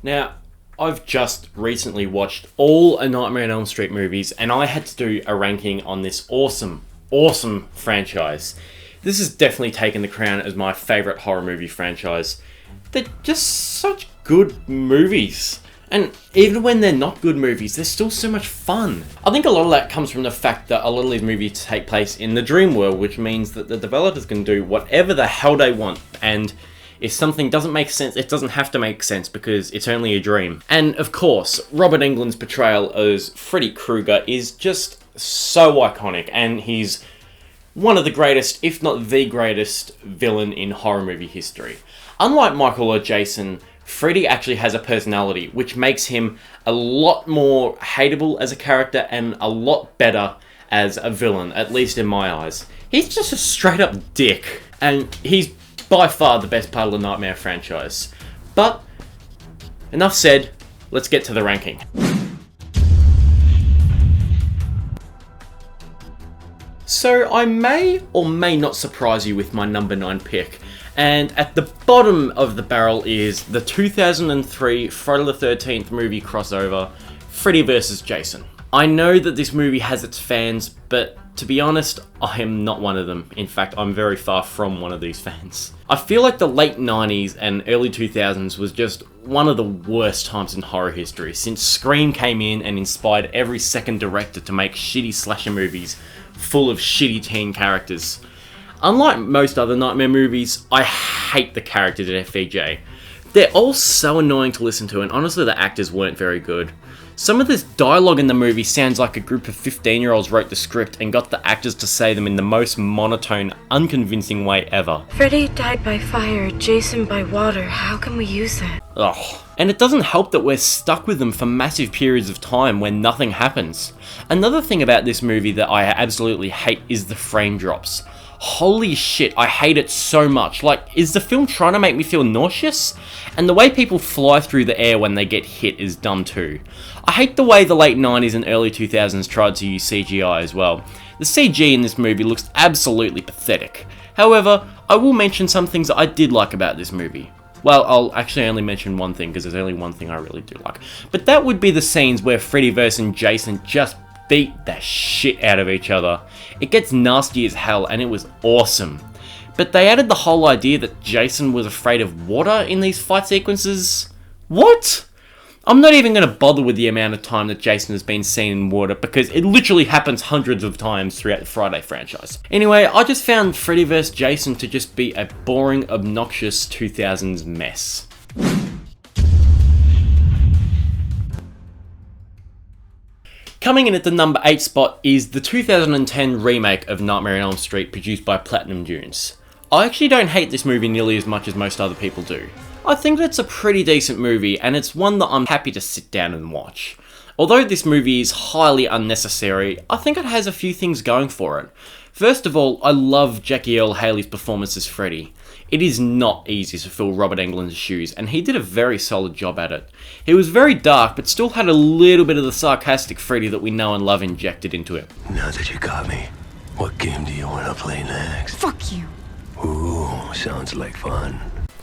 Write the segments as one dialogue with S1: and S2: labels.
S1: Now, I've just recently watched all A Nightmare on Elm Street movies, and I had to do a ranking on this awesome franchise. This has definitely taken the crown as my favourite horror movie franchise. They're just such good movies. And even when they're not good movies, they're still so much fun. I think a lot of that comes from the fact that a lot of these movies take place in the dream world, which means that the developers can do whatever the hell they want. And if something doesn't make sense, it doesn't have to make sense because it's only a dream. And of course, Robert Englund's portrayal as Freddy Krueger is just so iconic, and he's one of the greatest, if not the greatest, villain in horror movie history. Unlike Michael or Jason, Freddy actually has a personality, which makes him a lot more hateable as a character and a lot better as a villain, at least in my eyes. He's just a straight up dick, and he's by far the best part of the Nightmare franchise. But, enough said, let's get to the ranking. So I may or may not surprise you with my number 9 pick. And at the bottom of the barrel is the 2003 Friday the 13th movie crossover, Freddy vs. Jason. I know that this movie has its fans, but to be honest, I am not one of them. In fact, I'm very far from one of these fans. I feel like the late 90s and early 2000s was just one of the worst times in horror history, since Scream came in and inspired every second director to make shitty slasher movies full of shitty teen characters. Unlike most other Nightmare movies, I hate the characters at FVJ. They're all so annoying to listen to, and honestly the actors weren't very good. Some of this dialogue in the movie sounds like a group of 15-year-olds wrote the script and got the actors to say them in the most monotone, unconvincing way ever.
S2: Freddy died by fire, Jason by water. How can we use that?
S1: Ugh. And it doesn't help that we're stuck with them for massive periods of time when nothing happens. Another thing about this movie that I absolutely hate is the frame drops. Holy shit, I hate it so much. Like, is the film trying to make me feel nauseous? And the way people fly through the air when they get hit is dumb too. I hate the way the late 90s and early 2000s tried to use CGI as well. The CG in this movie looks absolutely pathetic. However, I will mention some things that I did like about this movie. Well, I'll actually only mention one thing because there's only one thing I really do like. But that would be the scenes where Freddy vs. Jason just beat the shit out of each other. It gets nasty as hell and it was awesome. But they added the whole idea that Jason was afraid of water in these fight sequences. What? I'm not even going to bother with the amount of time that Jason has been seen in water because it literally happens hundreds of times throughout the Friday franchise. Anyway, I just found Freddy vs. Jason to just be a boring, obnoxious 2000s mess. Coming in at the number 8 spot is the 2010 remake of Nightmare on Elm Street produced by Platinum Dunes. I actually don't hate this movie nearly as much as most other people do. I think it's a pretty decent movie and it's one that I'm happy to sit down and watch. Although this movie is highly unnecessary, I think it has a few things going for it. First of all, I love Jackie Earle Haley's performance as Freddy. It is not easy to fill Robert Englund's shoes, and he did a very solid job at it. He was very dark, but still had a little bit of the sarcastic Freddy that we know and love injected into it.
S3: Now that you got me, what game do you want to play next?
S2: Fuck you.
S3: Ooh, sounds like fun.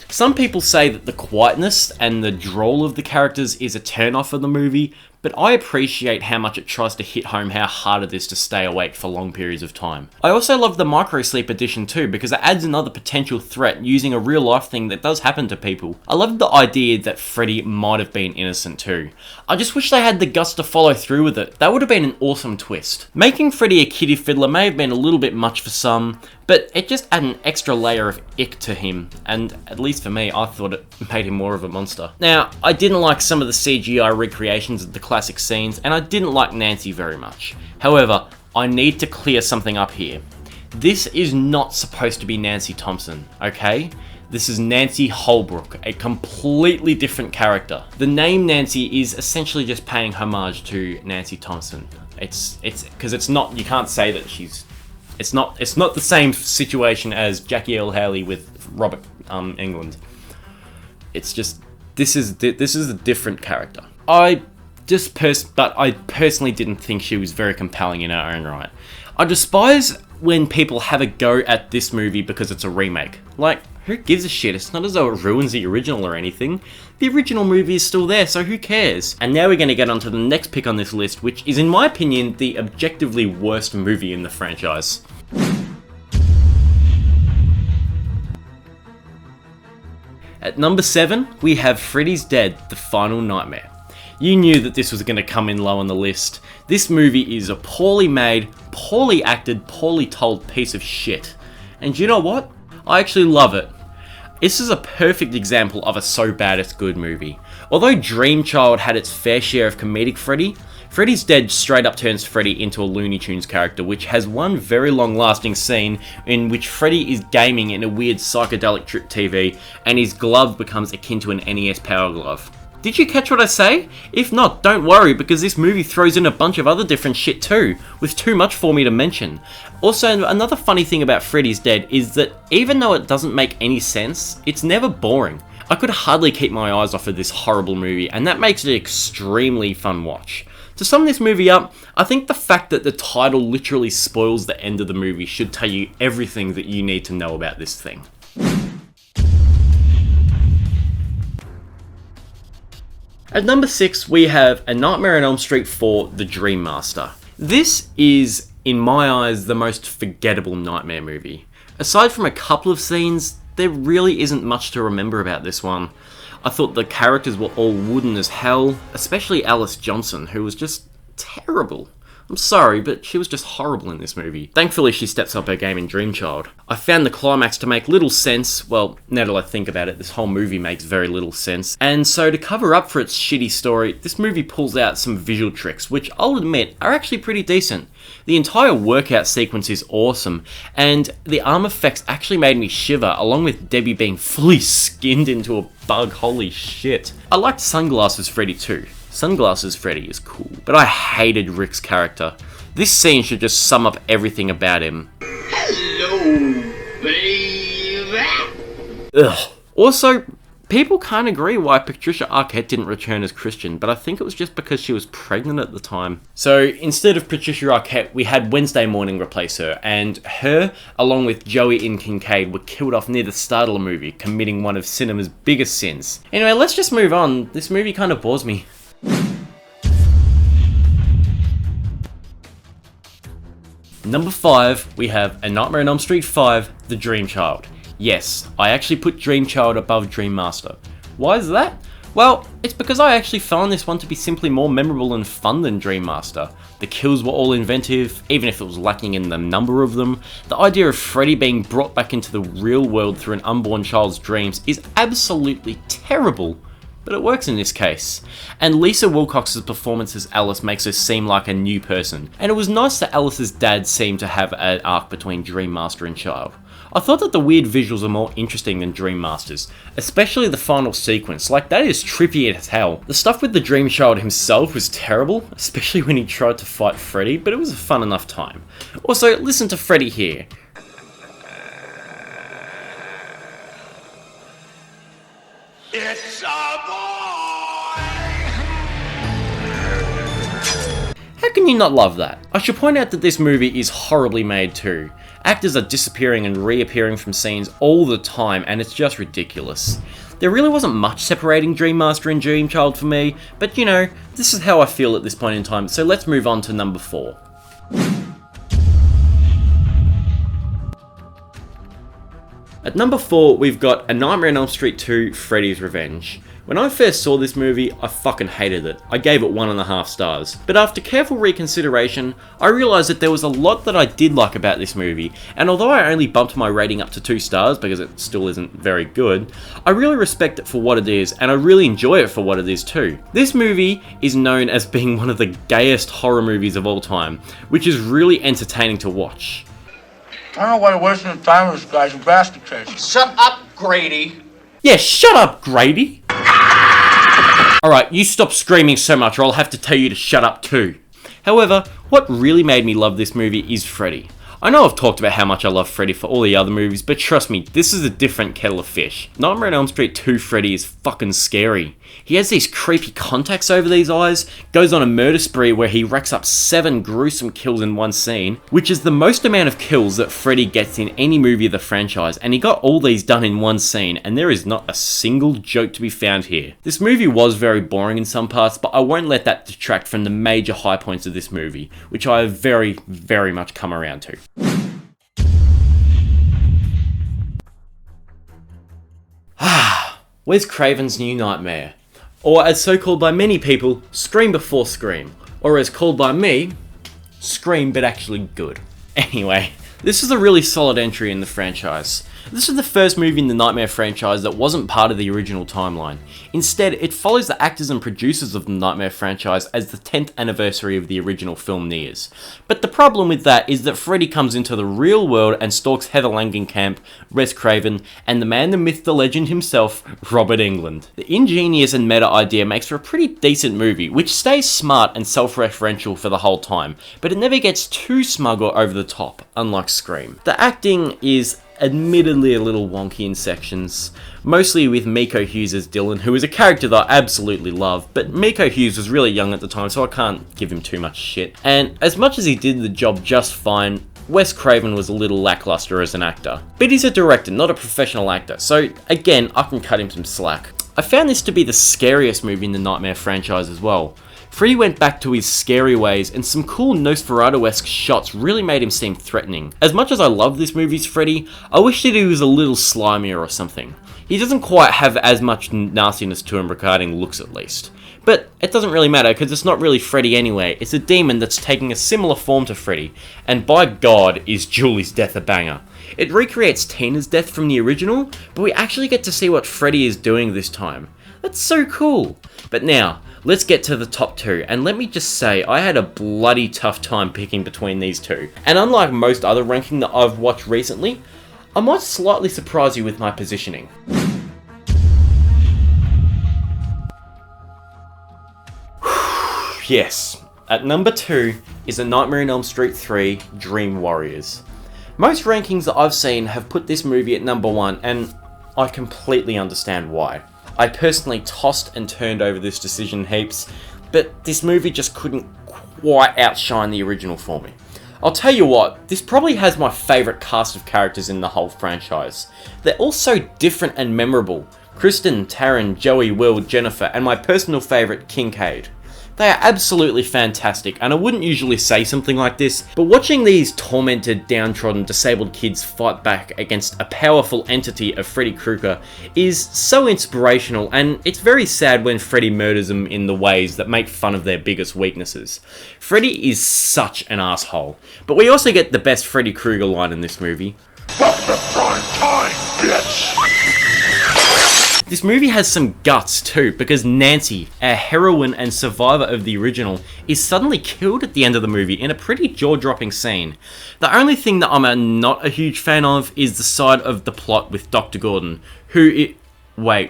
S1: Some people say that the quietness and the drawl of the characters is a turn-off of the movie, but I appreciate how much it tries to hit home how hard it is to stay awake for long periods of time. I also love the micro-sleep edition too, because it adds another potential threat using a real-life thing that does happen to people. I love the idea that Freddy might have been innocent too. I just wish they had the guts to follow through with it. That would have been an awesome twist. Making Freddy a kiddie fiddler may have been a little bit much for some, but it just added an extra layer of ick to him, and at least for me, I thought it made him more of a monster. Now, I didn't like some of the CGI recreations of the classic scenes, and I didn't like Nancy very much. However, I need to clear something up here. This is not supposed to be Nancy Thompson, okay? This is Nancy Holbrook, a completely different character. The name Nancy is essentially just paying homage to Nancy Thompson. It's because it's not, you can't say that she's, it's not the same situation as Jackie Earle Haley with Robert Englund. It's just, this is a different character. But I personally didn't think she was very compelling in her own right. I despise when people have a go at this movie because it's a remake. Like, who gives a shit? It's not as though it ruins the original or anything. The original movie is still there, so who cares? And now we're going to get on to the next pick on this list, which is, in my opinion, the objectively worst movie in the franchise. At number 7, we have Freddys Dead, The Final Nightmare. You knew that this was going to come in low on the list. This movie is a poorly made, poorly acted, poorly told piece of shit. And you know what? I actually love it. This is a perfect example of a so bad it's good movie. Although Dream Child had its fair share of comedic Freddy, Freddys Dead straight up turns Freddy into a Looney Tunes character, which has one very long lasting scene in which Freddy is gaming in a weird psychedelic trip TV and his glove becomes akin to an NES Power Glove. Did you catch what I say? If not, don't worry, because this movie throws in a bunch of other different shit too, with too much for me to mention. Also, another funny thing about Freddys Dead is that even though it doesn't make any sense, it's never boring. I could hardly keep my eyes off of this horrible movie, and that makes it an extremely fun watch. To sum this movie up, I think the fact that the title literally spoils the end of the movie should tell you everything that you need to know about this thing. At number 6, we have A Nightmare on Elm Street 4, The Dream Master. This is, in my eyes, the most forgettable Nightmare movie. Aside from a couple of scenes, there really isn't much to remember about this one. I thought the characters were all wooden as hell, especially Alice Johnson, who was just terrible. I'm sorry, but she was just horrible in this movie. Thankfully, she steps up her game in Dream Child. I found the climax to make little sense. Well, now that I think about it, this whole movie makes very little sense. And so to cover up for its shitty story, this movie pulls out some visual tricks, which I'll admit are actually pretty decent. The entire workout sequence is awesome, and the arm effects actually made me shiver, along with Debbie being fully skinned into a bug. Holy shit. I liked Sunglasses Freddy too. Sunglasses Freddy is cool, but I hated Rick's character. This scene should just sum up everything about him.
S4: Hello, baby.
S1: Ugh. Also, people can't agree why Patricia Arquette didn't return as Christian, but I think it was just because she was pregnant at the time. So instead of Patricia Arquette, we had Wednesday Morning replace her, and her, along with Joey and Kincaid, were killed off near the start of the movie, committing one of cinema's biggest sins. Anyway, let's just move on. This movie kind of bores me. Number 5, we have A Nightmare on Elm Street 5, The Dream Child. Yes, I actually put Dream Child above Dream Master. Why is that? Well, it's because I actually found this one to be simply more memorable and fun than Dream Master. The kills were all inventive, even if it was lacking in the number of them. The idea of Freddy being brought back into the real world through an unborn child's dreams is absolutely terrible. But it works in this case. And Lisa Wilcox's performance as Alice makes her seem like a new person. And it was nice that Alice's dad seemed to have an arc between Dream Master and Child. I thought that the weird visuals are more interesting than Dream Master's, especially the final sequence. Like, that is trippy as hell. The stuff with the Dream Child himself was terrible, especially when he tried to fight Freddy, but it was a fun enough time. Also, listen to Freddy here.
S4: It's a boy!
S1: How can you not love that? I should point out that this movie is horribly made too. Actors are disappearing and reappearing from scenes all the time, and it's just ridiculous. There really wasn't much separating Dream Master and Dream Child for me, but you know, this is how I feel at this point in time, so let's move on to number 4. At number 4, we've got A Nightmare on Elm Street 2, Freddys Revenge. When I first saw this movie, I fucking hated it. I gave it 1.5 stars. But after careful reconsideration, I realised that there was a lot that I did like about this movie, and although I only bumped my rating up to 2 stars because it still isn't very good, I really respect it for what it is, and I really enjoy it for what it is too. This movie is known as being one of the gayest horror movies of all time, which is really entertaining to watch.
S5: I don't know why you're wasting time with this guy's a basket case.
S4: Shut up, Grady.
S1: Yeah, shut up, Grady! Alright, you stop screaming so much or I'll have to tell you to shut up too. However, what really made me love this movie is Freddy. I know I've talked about how much I love Freddy for all the other movies, but trust me, this is a different kettle of fish. Nightmare on Elm Street 2 Freddy is fucking scary. He has these creepy contacts over these eyes, goes on a murder spree where he racks up 7 gruesome kills in one scene, which is the most amount of kills that Freddy gets in any movie of the franchise, and he got all these done in one scene, and there is not a single joke to be found here. This movie was very boring in some parts, but I won't let that detract from the major high points of this movie, which I have very, very much come around to. Wes Craven's New Nightmare, or as so called by many people, Scream Before Scream, or as called by me, Scream but actually good. Anyway, this is a really solid entry in the franchise. This is the first movie in the Nightmare franchise that wasn't part of the original timeline. Instead, it follows the actors and producers of the Nightmare franchise as the 10th anniversary of the original film nears. But the problem with that is that Freddy comes into the real world and stalks Heather Langenkamp, Wes Craven, and the man, the myth, the legend himself, Robert Englund. The ingenious and meta idea makes for a pretty decent movie, which stays smart and self-referential for the whole time, but it never gets too smug or over the top, unlike Scream. The acting is admittedly a little wonky in sections, mostly with Miko Hughes as Dylan, who is a character that I absolutely love, but Miko Hughes was really young at the time, so I can't give him too much shit. And as much as he did the job just fine, Wes Craven was a little lackluster as an actor. But he's a director, not a professional actor, so again, I can cut him some slack. I found this to be the scariest movie in the Nightmare franchise as well. Freddy went back to his scary ways, and some cool Nosferatu-esque shots really made him seem threatening. As much as I love this movie's Freddy, I wish that he was a little slimier or something. He doesn't quite have as much nastiness to him regarding looks at least. But it doesn't really matter, because it's not really Freddy anyway, it's a demon that's taking a similar form to Freddy, and by God is Julie's death a banger. It recreates Tina's death from the original, but we actually get to see what Freddy is doing this time. That's so cool. But now, let's get to the top 2, and let me just say, I had a bloody tough time picking between these two. And unlike most other ranking that I've watched recently, I might slightly surprise you with my positioning. Yes, at number 2 is A Nightmare on Elm Street 3 Dream Warriors. Most rankings that I've seen have put this movie at number 1, and I completely understand why. I personally tossed and turned over this decision heaps, but this movie just couldn't quite outshine the original for me. I'll tell you what, this probably has my favourite cast of characters in the whole franchise. They're all so different and memorable. Kristen, Taryn, Joey, Will, Jennifer, and my personal favourite, Kincaid. They are absolutely fantastic, and I wouldn't usually say something like this, but watching these tormented, downtrodden, disabled kids fight back against a powerful entity of Freddy Krueger is so inspirational, and it's very sad when Freddy murders them in the ways that make fun of their biggest weaknesses. Freddy is such an asshole, but we also get the best Freddy Krueger line in this movie.
S4: Fuck the prime time, bitch!
S1: This movie has some guts too, because Nancy, our heroine and survivor of the original, is suddenly killed at the end of the movie in a pretty jaw-dropping scene. The only thing that I'm not a huge fan of is the side of the plot with Dr. Gordon, who Wait,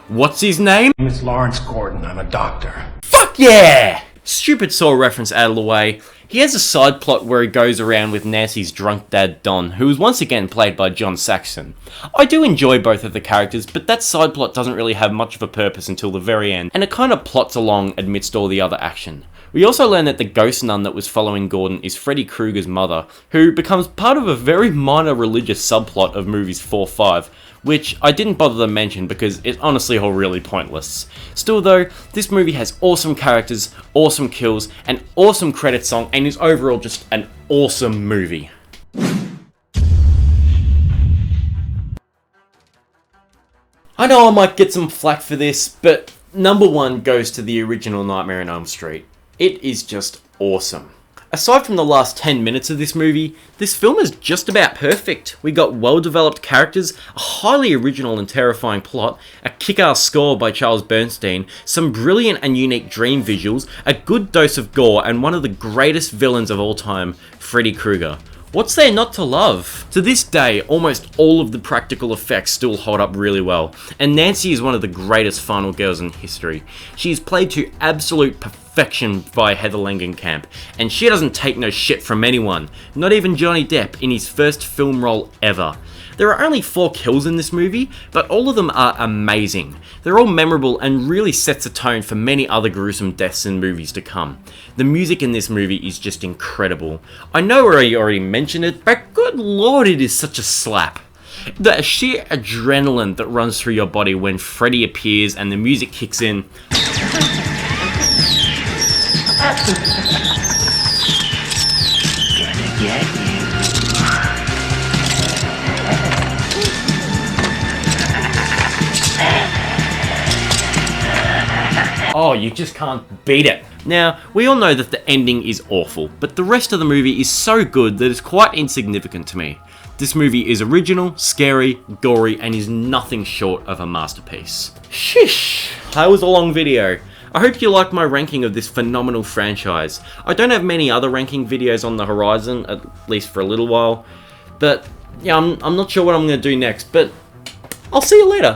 S1: what's his name?
S3: My name is Lawrence Gordon. I'm a doctor.
S1: Fuck yeah! Stupid Saw reference out of the way. He has a side plot where he goes around with Nancy's drunk dad Don, who is once again played by John Saxon. I do enjoy both of the characters, but that side plot doesn't really have much of a purpose until the very end, and it kind of plots along amidst all the other action. We also learn that the ghost nun that was following Gordon is Freddy Krueger's mother, who becomes part of a very minor religious subplot of movies 4-5, which I didn't bother to mention because it's honestly all really pointless. Still though, this movie has awesome characters, awesome kills, an awesome credit song, and is overall just an awesome movie. I know I might get some flack for this, but number 1 goes to the original Nightmare on Elm Street. It is just awesome. Aside from the last 10 minutes of this movie, this film is just about perfect. We got well-developed characters, a highly original and terrifying plot, a kick-ass score by Charles Bernstein, some brilliant and unique dream visuals, a good dose of gore, and one of the greatest villains of all time, Freddy Krueger. What's there not to love? To this day, almost all of the practical effects still hold up really well, and Nancy is one of the greatest final girls in history. She is played to absolute perfection by Heather Langenkamp, and she doesn't take no shit from anyone, not even Johnny Depp in his first film role ever. There are only 4 kills in this movie, but all of them are amazing. They're all memorable and really sets a tone for many other gruesome deaths in movies to come. The music in this movie is just incredible. I know I already mentioned it, but good lord, it is such a slap. The sheer adrenaline that runs through your body when Freddy appears and the music kicks in. Oh, you just can't beat it. Now, we all know that the ending is awful, but the rest of the movie is so good that it's quite insignificant to me. This movie is original, scary, gory, and is nothing short of a masterpiece. Sheesh, that was a long video. I hope you liked my ranking of this phenomenal franchise. I don't have many other ranking videos on the horizon, at least for a little while, but yeah, I'm not sure what I'm going to do next, but I'll see you later.